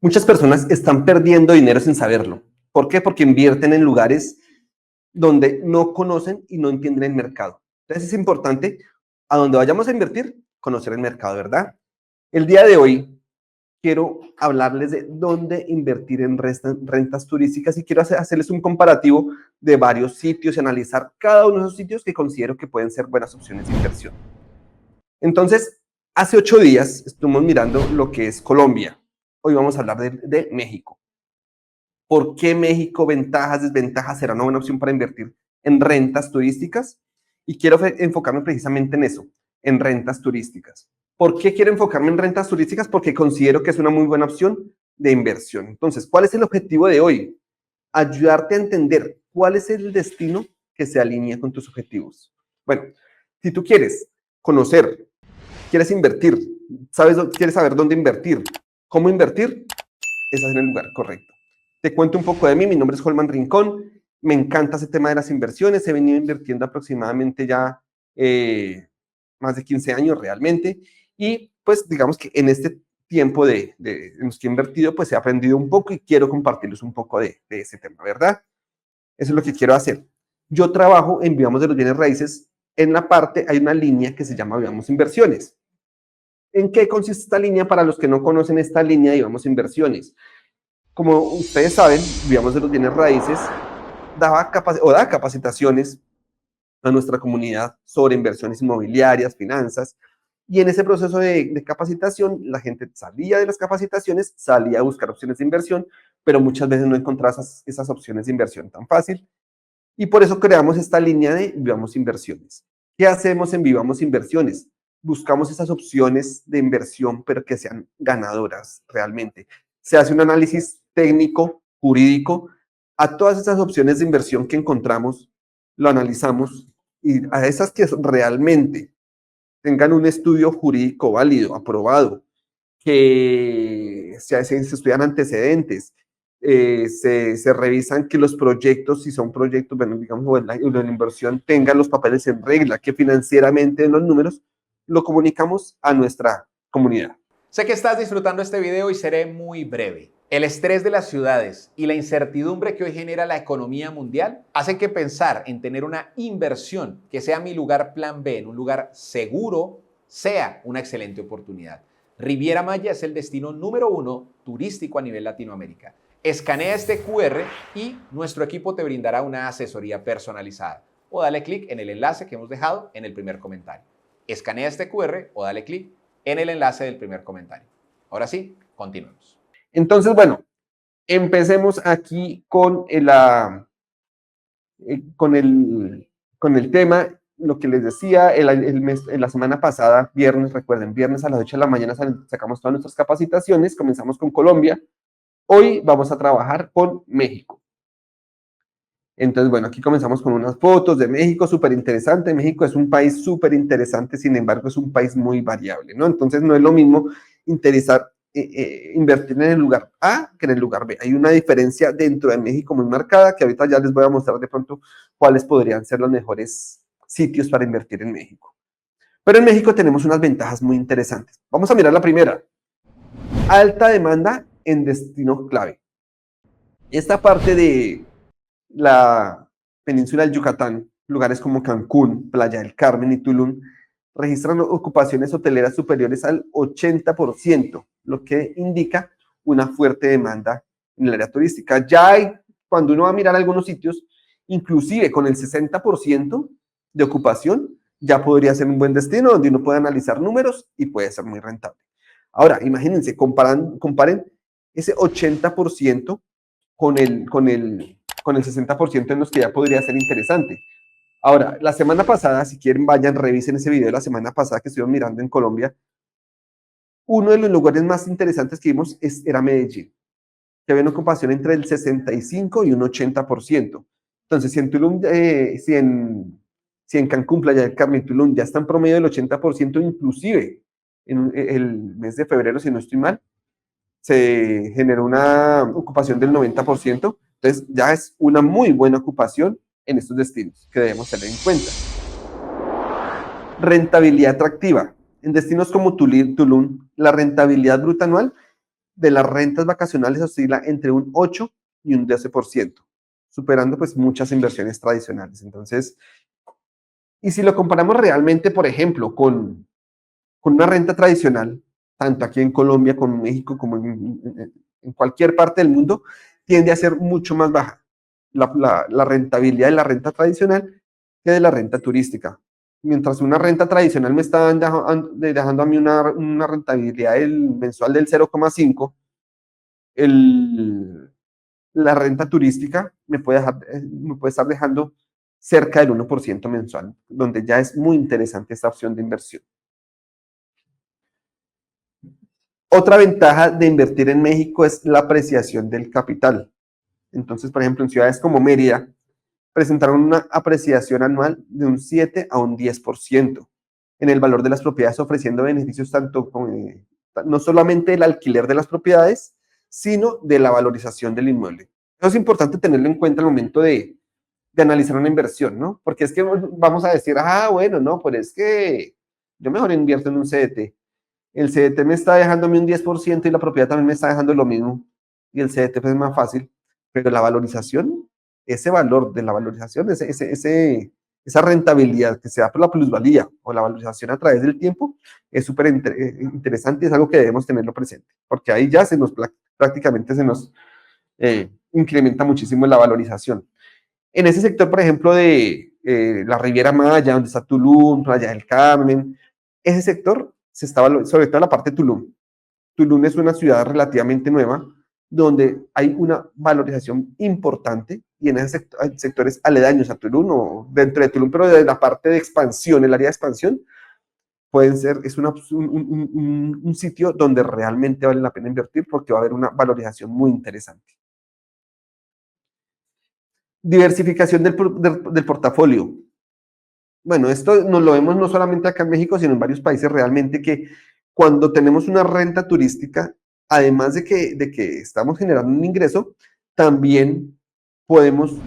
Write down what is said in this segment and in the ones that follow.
Muchas personas están perdiendo dinero sin saberlo. ¿Por qué? Porque invierten en lugares donde no conocen y no entienden el mercado. Entonces es importante, a donde vayamos a invertir, conocer el mercado, ¿verdad? El día de hoy quiero hablarles de dónde invertir en rentas turísticas y quiero hacerles un comparativo de varios sitios y analizar cada uno de esos sitios que considero que pueden ser buenas opciones de inversión. Entonces, hace 8 días estuvimos mirando lo que es Colombia. Hoy vamos a hablar de México. ¿Por qué México? Ventajas, desventajas, será una buena opción para invertir en rentas turísticas. Y quiero enfocarme precisamente en eso, en rentas turísticas. ¿Por qué quiero enfocarme en rentas turísticas? Porque considero que es una muy buena opción de inversión. Entonces, ¿cuál es el objetivo de hoy? Ayudarte a entender cuál es el destino que se alinea con tus objetivos. Bueno, si tú quieres conocer, quieres invertir, quieres saber dónde invertir, cómo invertir, estás en el lugar correcto. Te cuento un poco de mí. Mi nombre es Holman Rincón. Me encanta ese tema de las inversiones. He venido invirtiendo aproximadamente ya más de 15 años realmente. Y pues digamos que en este tiempo en los que he invertido, pues he aprendido un poco y quiero compartirles un poco de ese tema, ¿verdad? Eso es lo que quiero hacer. Yo trabajo en Vivamos de los Bienes Raíces. En la parte hay una línea que se llama Vivamos Inversiones. ¿En qué consiste esta línea? Para los que no conocen esta línea de Vivamos Inversiones. Como ustedes saben, Vivamos de los Bienes Raíces da capacitaciones a nuestra comunidad sobre inversiones inmobiliarias, finanzas, y en ese proceso de capacitación, la gente salía de las capacitaciones, salía a buscar opciones de inversión, pero muchas veces no encontraba esas opciones de inversión tan fácil, y por eso creamos esta línea de Vivamos Inversiones. ¿Qué hacemos en Vivamos Inversiones? Buscamos esas opciones de inversión, pero que sean ganadoras realmente. Se hace un análisis técnico, jurídico, a todas esas opciones de inversión que encontramos, lo analizamos, y a esas que realmente tengan un estudio jurídico válido, aprobado, que se estudian antecedentes, se revisan que los proyectos, si son proyectos, bueno, digamos, o la inversión, tengan los papeles en regla, que financieramente en los números lo comunicamos a nuestra comunidad. Sé que estás disfrutando este video y seré muy breve. El estrés de las ciudades y la incertidumbre que hoy genera la economía mundial hacen que pensar en tener una inversión que sea mi lugar plan B, en un lugar seguro, sea una excelente oportunidad. Riviera Maya es el destino número 1 turístico a nivel Latinoamérica. Escanea este QR y nuestro equipo te brindará una asesoría personalizada. O dale clic en el enlace que hemos dejado en el primer comentario. Escanea este QR o dale clic en el enlace del primer comentario. Ahora sí, continuemos. Entonces, bueno, empecemos aquí con el tema, lo que les decía, la semana pasada, viernes, recuerden, viernes a las 8 de la mañana sacamos todas nuestras capacitaciones, comenzamos con Colombia, hoy vamos a trabajar con México. Entonces, bueno, aquí comenzamos con unas fotos de México, súper interesante. México es un país súper interesante, sin embargo, es un país muy variable, ¿no? Entonces, no es lo mismo invertir en el lugar A que en el lugar B. Hay una diferencia dentro de México muy marcada, que ahorita ya les voy a mostrar de pronto cuáles podrían ser los mejores sitios para invertir en México. Pero en México tenemos unas ventajas muy interesantes. Vamos a mirar la primera. Alta demanda en destino clave. Esta parte de la península del Yucatán, lugares como Cancún, Playa del Carmen y Tulum, registran ocupaciones hoteleras superiores al 80%, lo que indica una fuerte demanda en el área turística. Ya hay, cuando uno va a mirar algunos sitios, inclusive con el 60% de ocupación, ya podría ser un buen destino donde uno puede analizar números y puede ser muy rentable. Ahora, imagínense, comparen ese 80% con el 60% en los que ya podría ser interesante. Ahora, la semana pasada, si quieren, vayan, revisen ese video de la semana pasada que estuvimos mirando en Colombia. Uno de los lugares más interesantes que vimos era Medellín, que había una ocupación entre el 65 y un 80%. Entonces, si en Tulum, si en Cancún, Playa del Carmen y Tulum ya está en promedio del 80%, inclusive en el mes de febrero, si no estoy mal, se generó una ocupación del 90%. Entonces, ya es una muy buena ocupación en estos destinos que debemos tener en cuenta. Rentabilidad atractiva. En destinos como Tulum, la rentabilidad bruta anual de las rentas vacacionales oscila entre un 8 y un 12%, superando pues muchas inversiones tradicionales. Entonces, y si lo comparamos realmente, por ejemplo, con una renta tradicional, tanto aquí en Colombia, como en México, como en cualquier parte del mundo, tiende a ser mucho más baja la rentabilidad de la renta tradicional que de la renta turística. Mientras una renta tradicional me está dejando a mí una rentabilidad mensual del 0,5, la renta turística me puede estar dejando cerca del 1% mensual, donde ya es muy interesante esta opción de inversión. Otra ventaja de invertir en México es la apreciación del capital. Entonces, por ejemplo, en ciudades como Mérida, presentaron una apreciación anual de un 7 a un 10% en el valor de las propiedades, ofreciendo beneficios tanto no solamente del alquiler de las propiedades, sino de la valorización del inmueble. Eso es importante tenerlo en cuenta al momento de analizar una inversión, ¿no? Porque es que vamos a decir, bueno, no, pues es que yo mejor invierto en un CDT. El CDT me está dejando a mí un 10% y la propiedad también me está dejando lo mismo. Y el CDT pues, es más fácil, pero la valorización, ese valor de la valorización, esa rentabilidad que se da por la plusvalía o la valorización a través del tiempo, es súper interesante y es algo que debemos tenerlo presente, porque ahí ya prácticamente se nos incrementa muchísimo la valorización. En ese sector, por ejemplo, de la Riviera Maya, donde está Tulum, Playa del Carmen, ese sector se está valorando, sobre todo la parte de Tulum. Tulum es una ciudad relativamente nueva, donde hay una valorización importante y en esos sectores aledaños a Tulum o dentro de Tulum, pero de la parte de expansión, el área de expansión, pueden ser, es un sitio donde realmente vale la pena invertir porque va a haber una valorización muy interesante. Diversificación del portafolio. Bueno, esto nos lo vemos no solamente acá en México, sino en varios países realmente que cuando tenemos una renta turística, además de que estamos generando un ingreso, también podemos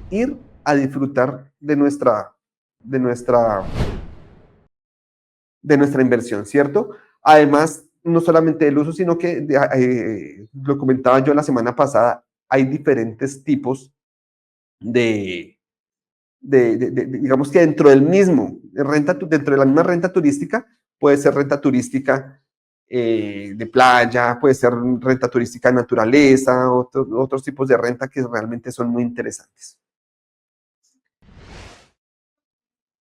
ir a disfrutar de nuestra, de nuestra inversión, ¿cierto? Además, no solamente del uso, sino que, lo comentaba yo la semana pasada, hay diferentes tipos de, digamos que dentro del mismo, dentro de la misma renta turística, puede ser renta turística de playa, puede ser renta turística de naturaleza, otros tipos de renta que realmente son muy interesantes.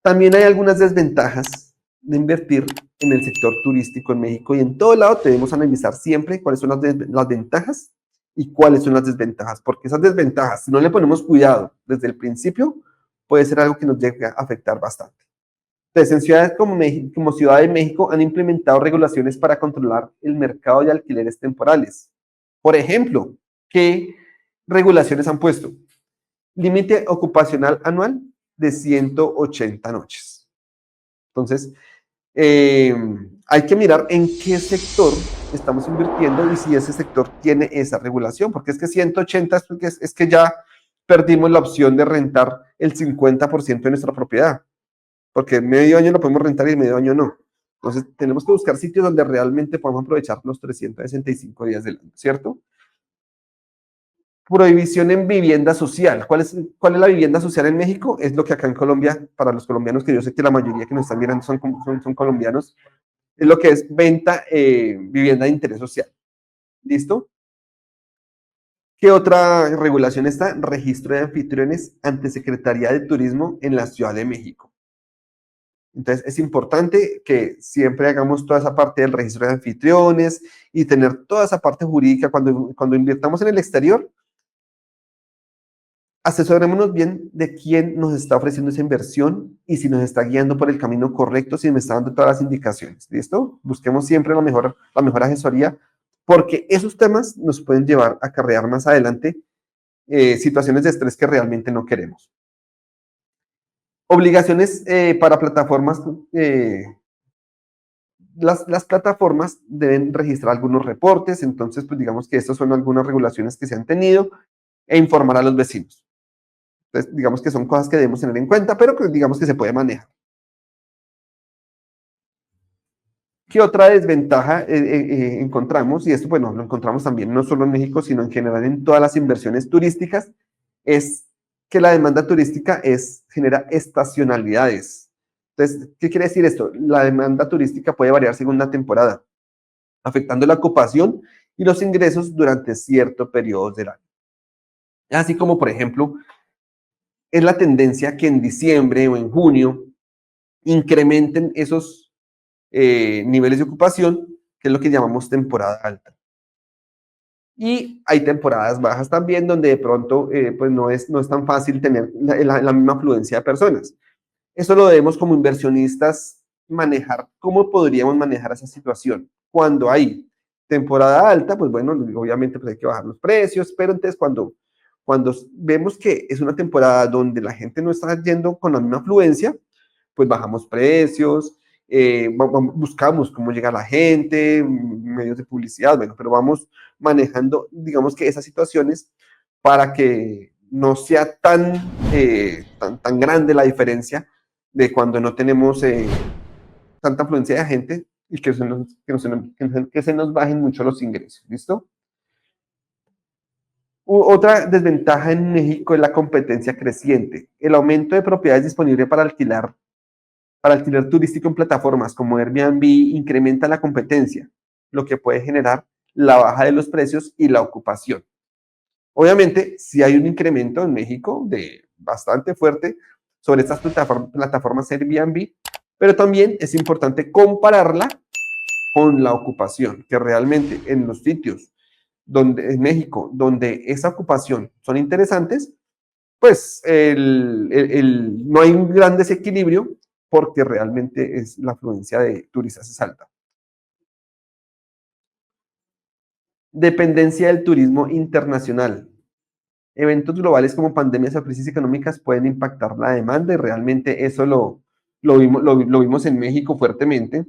También hay algunas desventajas de invertir en el sector turístico en México y en todo lado debemos analizar siempre cuáles son las ventajas y cuáles son las desventajas, porque esas desventajas, si no le ponemos cuidado desde el principio, puede ser algo que nos llegue a afectar bastante. Entonces, en ciudades como Ciudad de México han implementado regulaciones para controlar el mercado de alquileres temporales. Por ejemplo, ¿qué regulaciones han puesto? Límite ocupacional anual de 180 noches. Entonces, hay que mirar en qué sector estamos invirtiendo y si ese sector tiene esa regulación, porque es que 180 es que ya perdimos la opción de rentar el 50% de nuestra propiedad, porque medio año lo podemos rentar y medio año no. Entonces, tenemos que buscar sitios donde realmente podamos aprovechar los 365 días del año, ¿cierto? Prohibición en vivienda social. ¿Cuál es la vivienda social en México? Es lo que acá en Colombia, para los colombianos, que yo sé que la mayoría que nos están mirando son colombianos, es lo que es venta, vivienda de interés social. ¿Listo? ¿Qué otra regulación está? Registro de anfitriones ante Secretaría de Turismo en la Ciudad de México. Entonces, es importante que siempre hagamos toda esa parte del registro de anfitriones y tener toda esa parte jurídica cuando invirtamos en el exterior. Asesorémonos bien de quién nos está ofreciendo esa inversión y si nos está guiando por el camino correcto, si me está dando todas las indicaciones. ¿Listo? Busquemos siempre la mejor asesoría, porque esos temas nos pueden llevar a acarrear más adelante situaciones de estrés que realmente no queremos. Obligaciones para plataformas. Las plataformas deben registrar algunos reportes, entonces, pues digamos que estas son algunas regulaciones que se han tenido e informar a los vecinos. Entonces, digamos que son cosas que debemos tener en cuenta, pero que digamos que se puede manejar. ¿Qué otra desventaja encontramos? Y esto, bueno, lo encontramos también no solo en México, sino en general en todas las inversiones turísticas, es que la demanda turística genera estacionalidades. Entonces, ¿qué quiere decir esto? La demanda turística puede variar según la temporada, afectando la ocupación y los ingresos durante ciertos periodos del año. Así como, por ejemplo, es la tendencia que en diciembre o en junio incrementen esos niveles de ocupación, que es lo que llamamos temporada alta. Y hay temporadas bajas también, donde de pronto pues no es tan fácil tener la misma afluencia de personas. Eso lo debemos como inversionistas manejar. ¿Cómo podríamos manejar esa situación? Cuando hay temporada alta, pues bueno, obviamente pues hay que bajar los precios, pero entonces cuando vemos que es una temporada donde la gente no está yendo con la misma afluencia, pues bajamos precios, buscamos cómo llega la gente, medios de publicidad, bueno, pero vamos manejando, digamos que esas situaciones para que no sea tan grande la diferencia de cuando no tenemos tanta afluencia de gente y que se nos bajen mucho los ingresos, ¿listo? Otra desventaja en México es la competencia creciente. El aumento de propiedades disponibles para alquiler turístico en plataformas como Airbnb incrementa la competencia, lo que puede generar la baja de los precios y la ocupación. Obviamente, sí hay un incremento en México bastante fuerte sobre estas plataformas Airbnb, pero también es importante compararla con la ocupación, que realmente en los sitios en México, donde esa ocupación son interesantes, pues no hay un gran desequilibrio porque realmente la afluencia de turistas es alta. Dependencia del turismo internacional. Eventos globales como pandemias o crisis económicas pueden impactar la demanda y realmente eso lo vimos en México fuertemente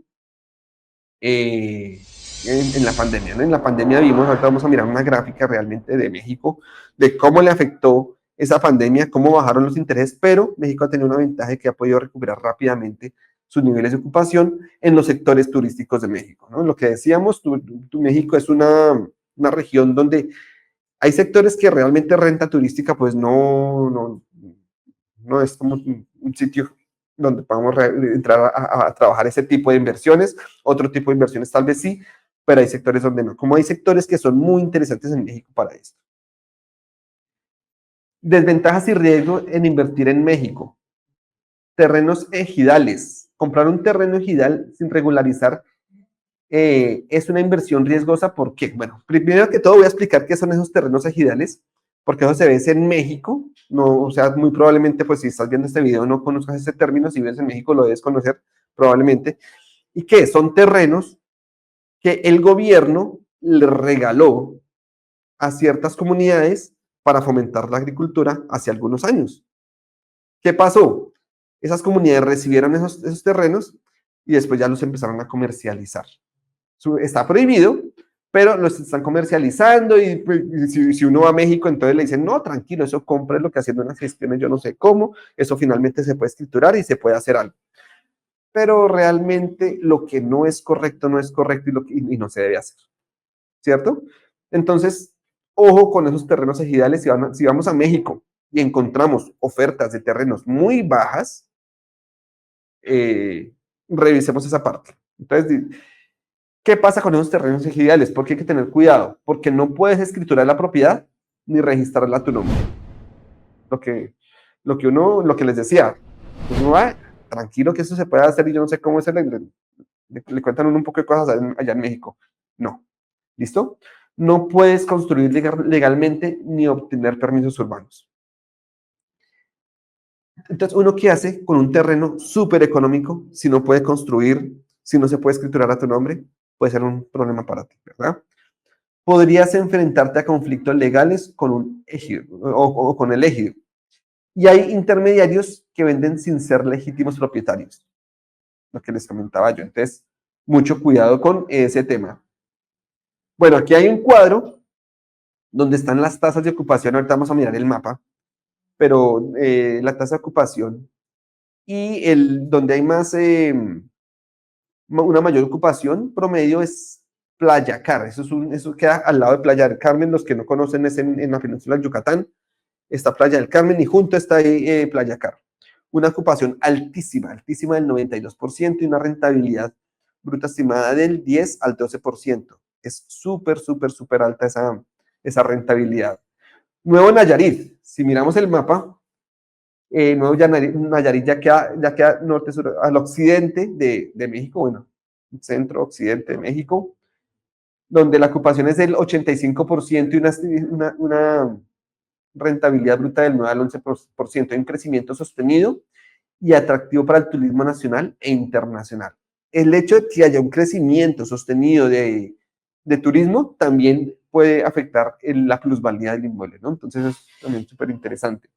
en la pandemia. ¿No? En la pandemia vimos, ahorita vamos a mirar una gráfica realmente de México, de cómo le afectó esa pandemia, cómo bajaron los intereses, pero México ha tenido una ventaja que ha podido recuperar rápidamente sus niveles de ocupación en los sectores turísticos de México. ¿no? Lo que decíamos, México es una región donde hay sectores que realmente renta turística, pues no es como un sitio donde podamos entrar a trabajar ese tipo de inversiones, otro tipo de inversiones tal vez sí, pero hay sectores donde no. Como hay sectores que son muy interesantes en México para esto. Desventajas y riesgos en invertir en México. Terrenos ejidales. Comprar un terreno ejidal sin regularizar es una inversión riesgosa. ¿Por qué? Bueno, primero que todo voy a explicar qué son esos terrenos ejidales, porque eso se ve en México, no, o sea, muy probablemente, pues si estás viendo este video no conozcas ese término, si ves en México lo debes conocer probablemente, y que son terrenos que el gobierno le regaló a ciertas comunidades para fomentar la agricultura hace algunos años. ¿Qué pasó? Esas comunidades recibieron esos terrenos y después ya los empezaron a comercializar. Está prohibido, pero los están comercializando y si uno va a México, entonces le dicen, no, tranquilo, eso compre lo que haciendo unas gestiones, yo no sé cómo, eso finalmente se puede escriturar y se puede hacer algo. Pero realmente lo que no es correcto no es correcto y no se debe hacer, ¿cierto? Entonces, ojo con esos terrenos ejidales, si vamos a México y encontramos ofertas de terrenos muy bajas, revisemos esa parte. Entonces, ¿qué pasa con esos terrenos ejidales? Porque hay que tener cuidado, porque no puedes escriturar la propiedad ni registrarla a tu nombre. Lo que les decía, uno va tranquilo que eso se puede hacer y yo no sé cómo es le cuentan un poco de cosas allá en México. No, ¿listo? No puedes construir legalmente ni obtener permisos urbanos. Entonces, ¿uno qué hace con un terreno súper económico si no puede construir, si no se puede escriturar a tu nombre? Puede ser un problema para ti, ¿verdad? Podrías enfrentarte a conflictos legales con un ejido o con el ejido. Y hay intermediarios que venden sin ser legítimos propietarios, lo que les comentaba yo. Entonces, mucho cuidado con ese tema. Bueno, aquí hay un cuadro donde están las tasas de ocupación. Ahorita vamos a mirar el mapa, pero la tasa de ocupación y donde hay más una mayor ocupación promedio es Playa Car. Eso queda al lado de Playa del Carmen. Los que no conocen es en la península de Yucatán. Está Playa del Carmen y junto está ahí Playa Car. Una ocupación altísima, altísima del 92% y una rentabilidad bruta estimada del 10 al 12%. Es súper, súper, súper alta esa rentabilidad. Nuevo Nayarit, si miramos el mapa, Nuevo Nayarit ya queda norte, sur, al occidente de México, bueno, centro, occidente de México, donde la ocupación es del 85% y una rentabilidad bruta del 9 al 11%, un crecimiento sostenido y atractivo para el turismo nacional e internacional. El hecho de que haya un crecimiento sostenido de turismo también puede afectar la plusvalía del inmueble, ¿no? Entonces es también súper interesante.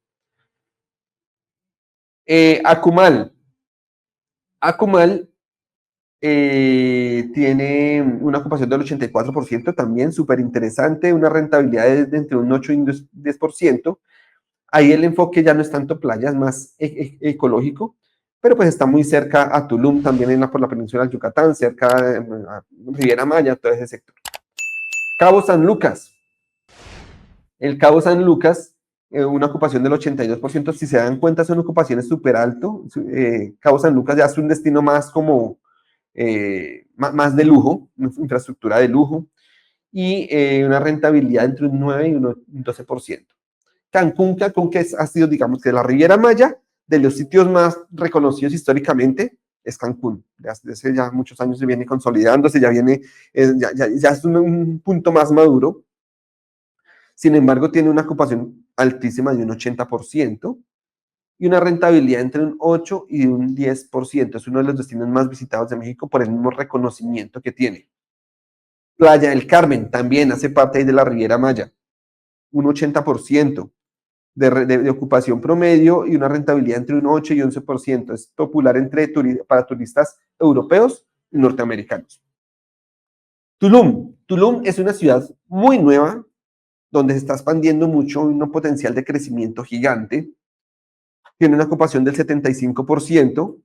Acumal. Acumal tiene una ocupación del 84%, también súper interesante, una rentabilidad de entre un 8 y un 10%. Ahí el enfoque ya no es tanto playa, es más ecológico, pero pues está muy cerca a Tulum, también por la península del Yucatán, cerca a Riviera Maya, todo ese sector. Cabo San Lucas. El Cabo San Lucas, una ocupación del 82%, si se dan cuenta son ocupaciones súper alto. Cabo San Lucas ya es un destino más como, más de lujo, infraestructura de lujo, y una rentabilidad entre un 9 y un 12%. Cancún que ha sido, digamos, que la Riviera Maya, de los sitios más reconocidos históricamente, es Cancún. Desde hace ya muchos años se viene consolidándose, ya es un punto más maduro. Sin embargo, tiene una ocupación altísima de un 80% y una rentabilidad entre un 8 y un 10%. Es uno de los destinos más visitados de México por el mismo reconocimiento que tiene. Playa del Carmen también hace parte de la Riviera Maya, un 80% de ocupación promedio y una rentabilidad entre un 8 y 11%. Es popular para turistas europeos y norteamericanos. Tulum. Tulum es una ciudad muy nueva, donde se está expandiendo mucho, un potencial de crecimiento gigante. Tiene una ocupación del 75%.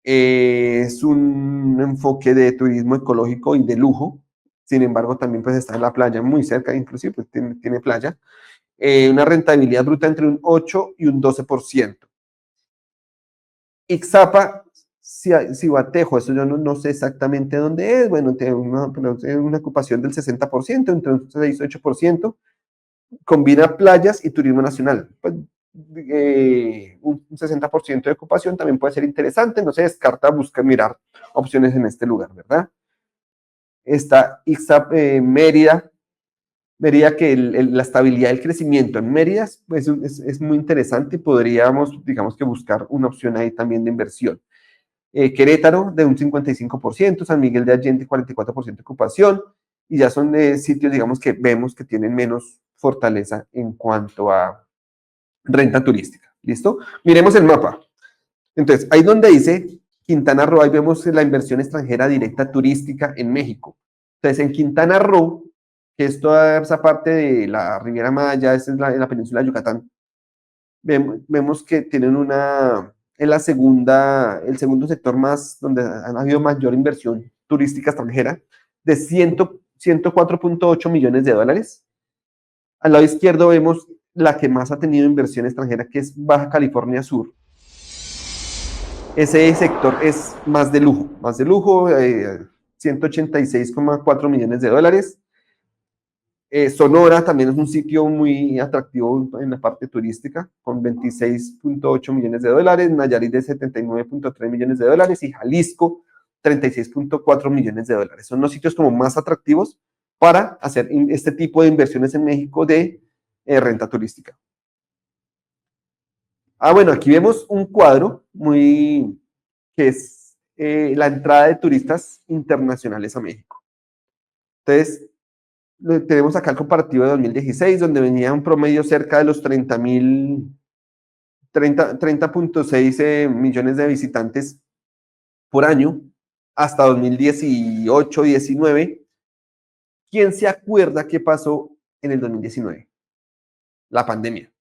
Es un enfoque de turismo ecológico y de lujo. Sin embargo, también pues está en la playa, muy cerca, inclusive pues tiene playa. Una rentabilidad bruta entre un 8 y un 12%. Ixapa, Cihuatejo, eso yo no sé exactamente dónde es, bueno, tiene una ocupación del 60%, entre un 6 y 8%, combina playas y turismo nacional. Pues, un 60% de ocupación también puede ser interesante, no se descarta mirar opciones en este lugar, ¿verdad? Está Mérida, que la estabilidad del crecimiento en Mérida pues, es muy interesante y podríamos, digamos que buscar una opción ahí también de inversión. Querétaro de un 55%, San Miguel de Allende 44% de ocupación, y ya son sitios, digamos, que vemos que tienen menos fortaleza en cuanto a renta turística. ¿Listo? Miremos el mapa. Entonces, ahí donde dice Quintana Roo, ahí vemos la inversión extranjera directa turística en México. Entonces, en Quintana Roo, que es toda esa parte de la Riviera Maya, esta es la península de Yucatán, vemos que tienen es el segundo sector más, donde han habido mayor inversión turística extranjera, de 104.8 millones de dólares. Al lado izquierdo vemos la que más ha tenido inversión extranjera, que es Baja California Sur. Ese sector es más de lujo, 186,4 millones de dólares. Sonora también es un sitio muy atractivo en la parte turística, con 26.8 millones de dólares, Nayarit de 79.3 millones de dólares y Jalisco 36.4 millones de dólares. Son los sitios como más atractivos para hacer este tipo de inversiones en México de renta turística. Bueno, aquí vemos un cuadro que es la entrada de turistas internacionales a México. Entonces, tenemos acá el comparativo de 2016, donde venía un promedio cerca de los 30.6 millones de visitantes por año, hasta 2018-19. ¿Quién se acuerda qué pasó en el 2019? La pandemia.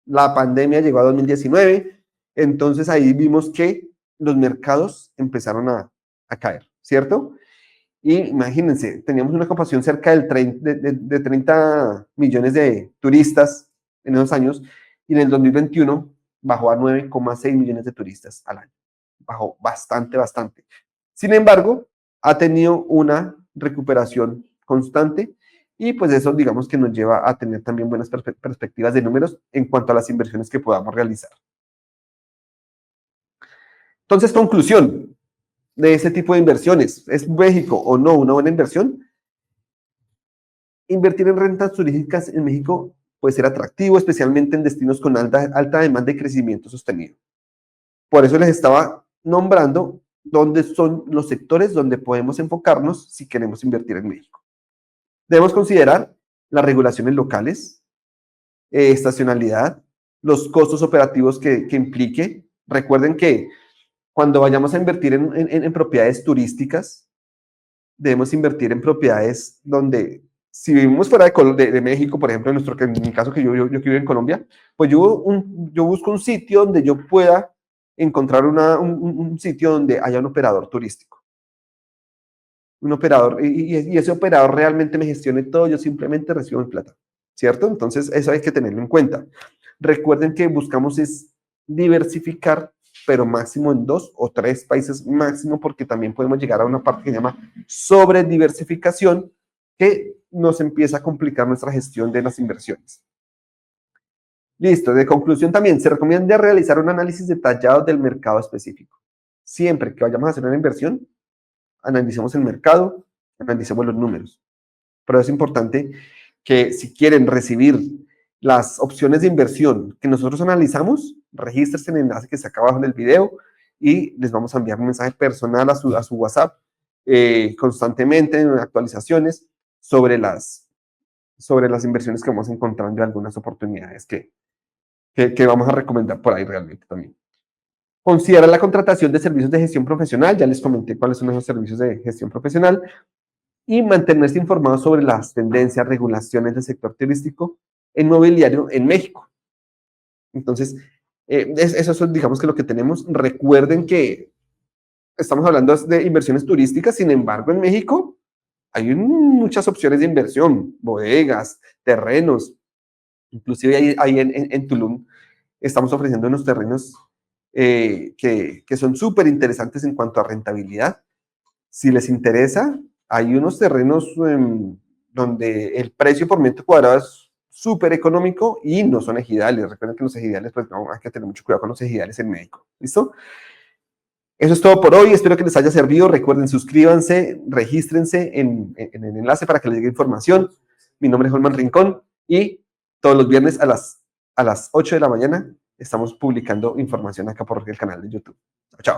La pandemia llegó a 2019, entonces ahí vimos que los mercados empezaron a a caer, ¿cierto? Y imagínense, teníamos una ocupación cerca de 30 millones de turistas en esos años, y en el 2021 bajó a 9,6 millones de turistas al año. Bajó bastante, bastante. Sin embargo, ha tenido una recuperación constante y pues eso digamos que nos lleva a tener también buenas perspectivas de números en cuanto a las inversiones que podamos realizar. Entonces, conclusión de ese tipo de inversiones. ¿Es México o no una buena inversión? Invertir en rentas turísticas en México puede ser atractivo, especialmente en destinos con alta demanda y crecimiento sostenido. Por eso les estaba nombrando dónde son los sectores donde podemos enfocarnos si queremos invertir en México. Debemos considerar las regulaciones locales, estacionalidad, los costos operativos que implique. Recuerden que cuando vayamos a invertir en propiedades turísticas, debemos invertir en propiedades donde, si vivimos fuera de México, por ejemplo, en mi caso que yo vivo en Colombia, pues yo busco un sitio donde yo pueda encontrar un sitio donde haya un operador turístico. Un operador, y ese operador realmente me gestione todo, yo simplemente recibo mi plata, ¿cierto? Entonces, eso hay que tenerlo en cuenta. Recuerden que buscamos es diversificar, pero máximo en 2 o 3 países máximo, porque también podemos llegar a una parte que se llama sobrediversificación, que nos empieza a complicar nuestra gestión de las inversiones. Listo, de conclusión también, se recomienda realizar un análisis detallado del mercado específico. Siempre que vayamos a hacer una inversión, analicemos el mercado, analicemos los números. Pero es importante que si quieren recibir las opciones de inversión que nosotros analizamos, regístrense en el enlace que está acá abajo en el video y les vamos a enviar un mensaje personal a su WhatsApp constantemente en actualizaciones sobre las inversiones que vamos encontrando y algunas oportunidades que vamos a recomendar por ahí realmente también. Considera la contratación de servicios de gestión profesional, ya les comenté cuáles son esos servicios de gestión profesional, y mantenerse informado sobre las tendencias, regulaciones del sector turístico inmobiliario en México. Entonces, eso es, digamos que lo que tenemos. Recuerden que estamos hablando de inversiones turísticas, sin embargo, en México hay muchas opciones de inversión, bodegas, terrenos, inclusive ahí en Tulum estamos ofreciendo unos terrenos que son súper interesantes en cuanto a rentabilidad. Si les interesa, hay unos terrenos donde el precio por metro cuadrado es súper económico y no son ejidales. Recuerden que los ejidales, pues no, hay que tener mucho cuidado con los ejidales en México. ¿Listo? Eso es todo por hoy. Espero que les haya servido. Recuerden, suscríbanse, regístrense en el enlace para que les llegue información. Mi nombre es Holman Rincón y todos los viernes a las 8 de la mañana estamos publicando información acá por el canal de YouTube. Chao, chao.